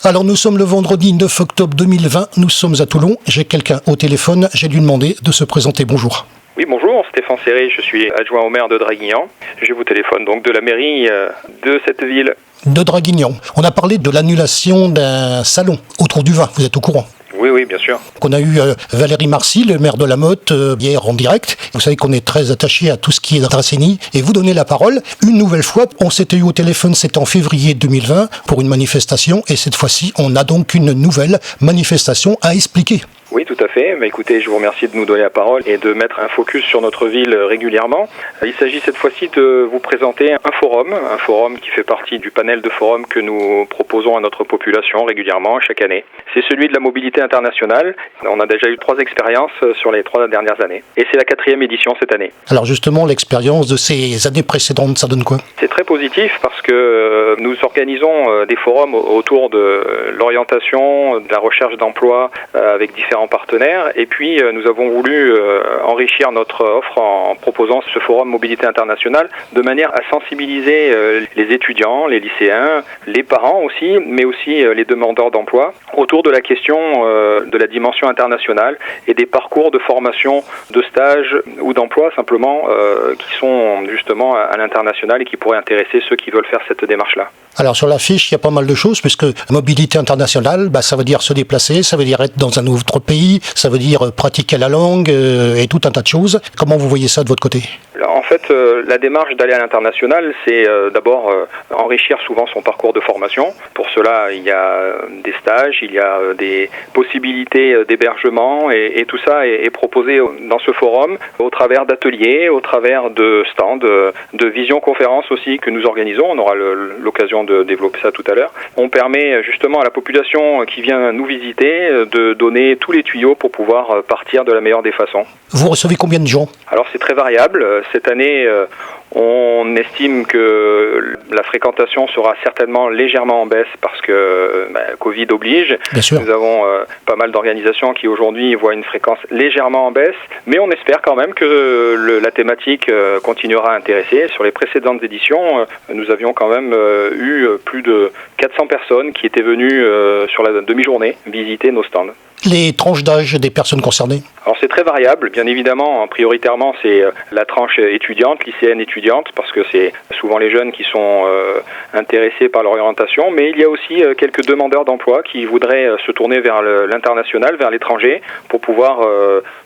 Alors nous sommes le vendredi 9 octobre 2020, nous sommes à Toulon, j'ai quelqu'un au téléphone, j'ai dû demander de se présenter, bonjour. Oui, bonjour, Stéphane Serré, je suis adjoint au maire de Draguignan. Je vous téléphone donc de la mairie de cette ville. De Draguignan. On a parlé de l'annulation d'un salon autour du vin, vous êtes au courant? Oui, bien sûr. On a eu Valérie Marcy, le maire de la Motte, hier en direct. Vous savez qu'on est très attaché à tout ce qui est Dracénie. Et vous donnez la parole. Une nouvelle fois, on s'était eu au téléphone, c'était en février 2020, pour une manifestation. Et cette fois-ci, on a donc une nouvelle manifestation à expliquer. Oui, tout à fait. Mais écoutez, je vous remercie de nous donner la parole et de mettre un focus sur notre ville régulièrement. Il s'agit cette fois-ci de vous présenter un forum qui fait partie du panel de forums que nous proposons à notre population régulièrement chaque année. C'est celui de la mobilité internationale. On a déjà eu 3 expériences sur les 3 dernières années. Et c'est la 4e édition cette année. Alors justement, l'expérience de ces années précédentes, ça donne quoi? C'est très positif parce que nous organisons des forums autour de l'orientation, de la recherche d'emploi avec différents partenaires. Et puis, nous avons voulu enrichir notre offre en proposant ce forum mobilité internationale de manière à sensibiliser les étudiants, les lycéens, les parents aussi, mais aussi les demandeurs d'emploi autour de la question de la dimension internationale et des parcours de formation, de stage ou d'emploi simplement qui sont justement à l'international et qui pourraient intéresser ceux qui veulent faire cette démarche-là. Alors sur la fiche, il y a pas mal de choses, puisque mobilité internationale, ça veut dire se déplacer, ça veut dire être dans un autre pays, ça veut dire pratiquer la langue et tout un tas de choses. Comment vous voyez ça de votre côté? Alors, en fait, la démarche d'aller à l'international, c'est d'abord enrichir souvent son parcours de formation. Pour cela, il y a des stages, il y a des possibilités d'hébergement et tout ça est proposé dans ce forum au travers d'ateliers, au travers de stands, de visioconférences aussi que nous organisons. On aura l'occasion de développer ça tout à l'heure. On permet justement à la population qui vient nous visiter de donner tous les tuyaux pour pouvoir partir de la meilleure des façons. Vous recevez combien de gens? Alors c'est très variable. Cette année, on estime que la fréquentation sera certainement légèrement en baisse parce que Covid oblige. Bien sûr. Nous avons pas mal d'organisations qui aujourd'hui voient une fréquence légèrement en baisse, mais on espère quand même que la thématique continuera à intéresser. Sur les précédentes éditions, nous avions quand même eu plus de 400 personnes qui étaient venues sur la demi-journée visiter nos stands. Les tranches d'âge des personnes concernées? Alors c'est très variable, bien évidemment, prioritairement c'est la tranche étudiante, lycéenne étudiante, parce que c'est souvent les jeunes qui sont intéressés par l'orientation, mais il y a aussi quelques demandeurs d'emploi qui voudraient se tourner vers l'international, vers l'étranger, pour pouvoir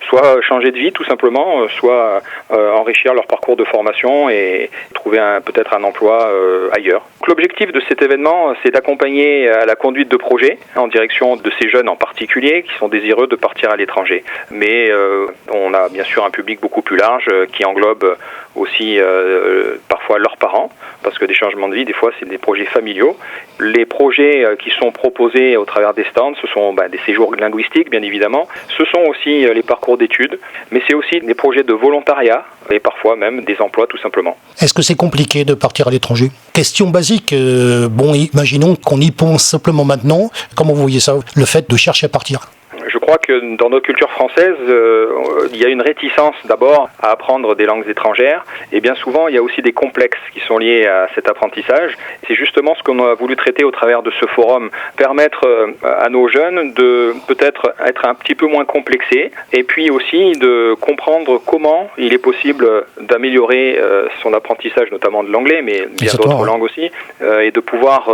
soit changer de vie tout simplement, soit enrichir leur parcours de formation et trouver peut-être un emploi ailleurs. Donc, l'objectif de cet événement, c'est d'accompagner à la conduite de projets en direction de ces jeunes en particulier qui sont désireux de partir à l'étranger. Mais on a bien sûr un public beaucoup plus large qui englobe aussi parfois leurs parents, parce que des changements de vie, des fois, c'est des projets familiaux. Les projets qui sont proposés au travers des stands, ce sont des séjours linguistiques, bien évidemment. Ce sont aussi les parcours d'études, mais c'est aussi des projets de volontariat et parfois même des emplois, tout simplement. Est-ce que c'est compliqué de partir à l'étranger? Question basique, imaginons qu'on y pense simplement maintenant. Comment vous voyez ça, le fait de chercher à partir? Je crois que dans notre culture française, il y a une réticence d'abord à apprendre des langues étrangères et bien souvent il y a aussi des complexes qui sont liés à cet apprentissage. C'est justement ce qu'on a voulu traiter au travers de ce forum, permettre à nos jeunes de peut-être être un petit peu moins complexés et puis aussi de comprendre comment il est possible d'améliorer son apprentissage, notamment de l'anglais, mais bien d'autres langues aussi, et de pouvoir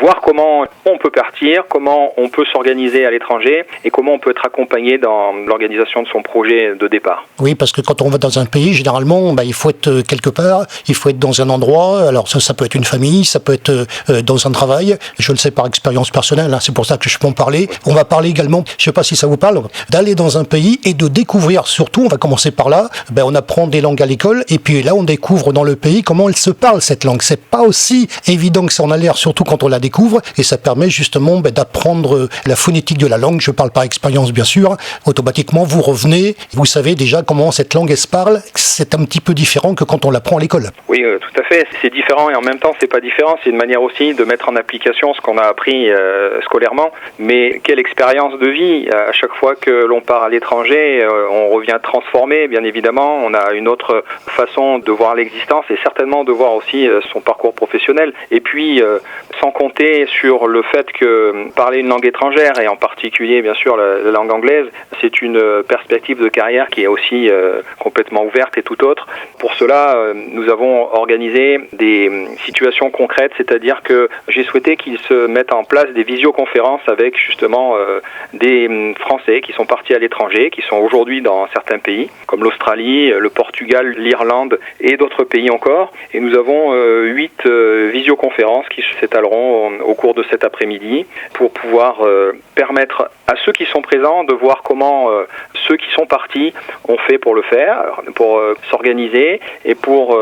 voir comment on peut partir, comment on peut s'organiser à l'étranger et comment on peut être accompagné dans l'organisation de son projet de départ. Oui, parce que quand on va dans un pays, généralement, il faut être quelque part, il faut être dans un endroit. Alors ça peut être une famille, ça peut être dans un travail. Je le sais par expérience personnelle, c'est pour ça que je peux en parler. On va parler également, je ne sais pas si ça vous parle, d'aller dans un pays et de découvrir, surtout, on va commencer par là, on apprend des langues à l'école et puis là on découvre dans le pays comment elle se parle cette langue. C'est pas aussi évident que ça en a l'air, surtout quand on la découvre, et ça permet justement d'apprendre la phonétique de la langue. Je parle par expérience bien sûr, automatiquement vous revenez, vous savez déjà comment cette langue elle se parle, c'est un petit peu différent que quand on l'apprend à l'école. Oui, tout à fait, c'est différent et en même temps c'est pas différent, c'est une manière aussi de mettre en application ce qu'on a appris scolairement, mais quelle expérience de vie, à chaque fois que l'on part à l'étranger, on revient transformé, bien évidemment, on a une autre façon de voir l'existence et certainement de voir aussi son parcours professionnel, et puis sans compter monter sur le fait que parler une langue étrangère, et en particulier bien sûr la langue anglaise, c'est une perspective de carrière qui est aussi complètement ouverte et tout autre. Pour cela, nous avons organisé des situations concrètes, c'est-à-dire que j'ai souhaité qu'ils se mettent en place des visioconférences avec justement des Français qui sont partis à l'étranger, qui sont aujourd'hui dans certains pays, comme l'Australie, le Portugal, l'Irlande et d'autres pays encore. Et nous avons 8 visioconférences qui s'étaleront au cours de cet après-midi pour pouvoir permettre à ceux qui sont présents de voir comment ceux qui sont partis ont fait pour le faire, pour s'organiser et pour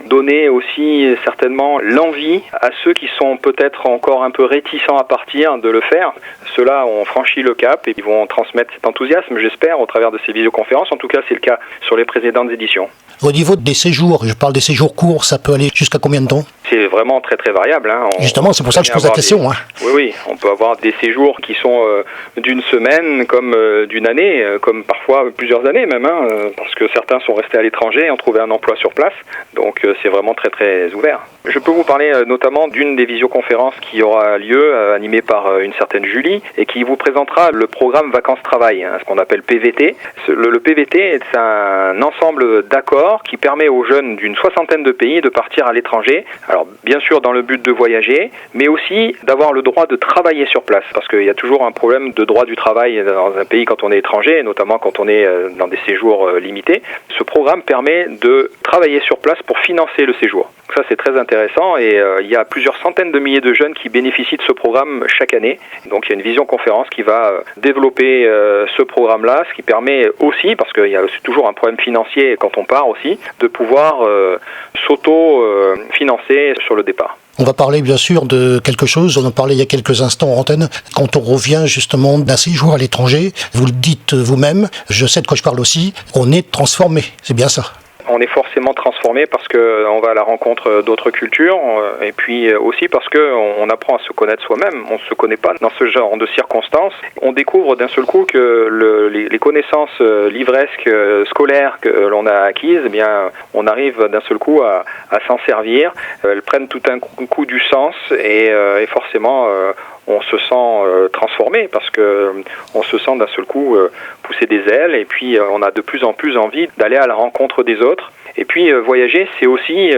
donner aussi certainement l'envie à ceux qui sont peut-être encore un peu réticents à partir de le faire. Ceux-là ont franchi le cap et ils vont transmettre cet enthousiasme, j'espère, au travers de ces visioconférences. En tout cas, c'est le cas sur les précédentes éditions. Au niveau des séjours, je parle des séjours courts, ça peut aller jusqu'à combien de temps? C'est vraiment très très variable. Justement, c'est pour ça que je pose la question. Oui, on peut avoir des séjours qui sont d'une semaine comme d'une année, comme parfois plusieurs années même, parce que certains sont restés à l'étranger et ont trouvé un emploi sur place. Donc c'est vraiment très très ouvert. Je peux vous parler notamment d'une des visioconférences qui aura lieu, animée par une certaine Julie, et qui vous présentera le programme Vacances-Travail, ce qu'on appelle PVT. Le PVT est un ensemble d'accords qui permet aux jeunes d'une 60aine de pays de partir à l'étranger. Alors bien sûr dans le but de voyager, mais aussi d'avoir le droit de travailler sur place, parce qu'il y a toujours un problème de droit du travail dans un pays quand on est étranger, notamment quand on est dans des séjours limités. Ce programme permet de travailler sur place pour financer le séjour. Ça, c'est très intéressant et il y a plusieurs centaines de milliers de jeunes qui bénéficient de ce programme chaque année. Donc, il y a une visioconférence qui va développer ce programme-là, ce qui permet aussi, parce qu'il y a toujours un problème financier quand on part aussi, de pouvoir s'auto-financer sur le départ. On va parler bien sûr de quelque chose, on en parlait il y a quelques instants en antenne, quand on revient justement d'un séjour à l'étranger, vous le dites vous-même, je sais de quoi je parle aussi, on est transformé, c'est bien ça? On est forcément transformé parce qu'on va à la rencontre d'autres cultures et puis aussi parce qu'on apprend à se connaître soi-même. On ne se connaît pas dans ce genre de circonstances. On découvre d'un seul coup que les connaissances livresques scolaires que l'on a acquises, eh bien, on arrive d'un seul coup à s'en servir. Elles prennent tout un coup du sens et forcément on se sent transformé parce que on se sent d'un seul coup pousser des ailes et puis on a de plus en plus envie d'aller à la rencontre des autres. Et puis voyager, c'est aussi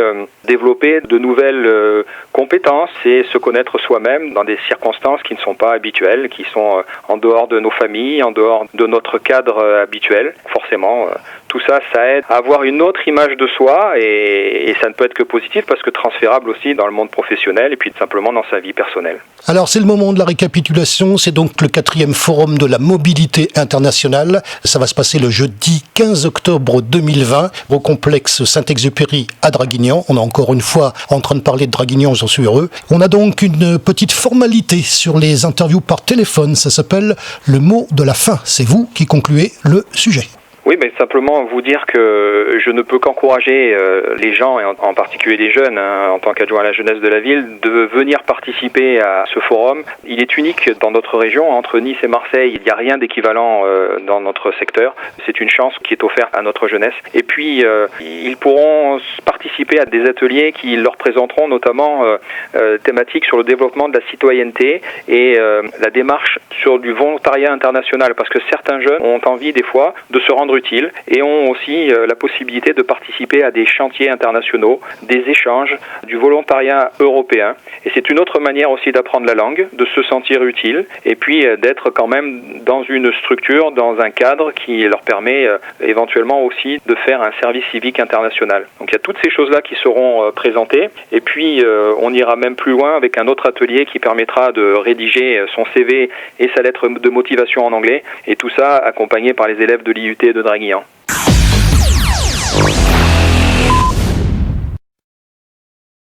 développer de nouvelles compétences et se connaître soi-même dans des circonstances qui ne sont pas habituelles, qui sont en dehors de nos familles, en dehors de notre cadre habituel. Forcément, tout ça, ça aide à avoir une autre image de soi et ça ne peut être que positif parce que transférable aussi dans le monde professionnel et puis simplement dans sa vie personnelle. Alors c'est le moment de la récapitulation, c'est donc le 4e forum de la mobilité internationale. Ça va se passer le jeudi 15 octobre 2020 au complexe Saint-Exupéry à Draguignan. On est encore une fois en train de parler de Draguignan, j'en suis heureux. On a donc une petite formalité sur les interviews par téléphone, ça s'appelle le mot de la fin. C'est vous qui concluez le sujet. Oui, mais simplement vous dire que je ne peux qu'encourager les gens, et en particulier les jeunes, en tant qu'adjoint à la jeunesse de la ville, de venir participer à ce forum. Il est unique dans notre région, entre Nice et Marseille, il n'y a rien d'équivalent dans notre secteur. C'est une chance qui est offerte à notre jeunesse. Et puis, ils pourront participer à des ateliers qui leur présenteront notamment thématiques sur le développement de la citoyenneté et la démarche sur du volontariat international, parce que certains jeunes ont envie des fois de se rendre utiles et ont aussi la possibilité de participer à des chantiers internationaux, des échanges, du volontariat européen. Et c'est une autre manière aussi d'apprendre la langue, de se sentir utile et puis d'être quand même dans une structure, dans un cadre qui leur permet éventuellement aussi de faire un service civique international. Donc il y a toutes ces choses-là qui seront présentées et puis on ira même plus loin avec un autre atelier qui permettra de rédiger son CV et sa lettre de motivation en anglais et tout ça accompagné par les élèves de l'IUT de Draguignan.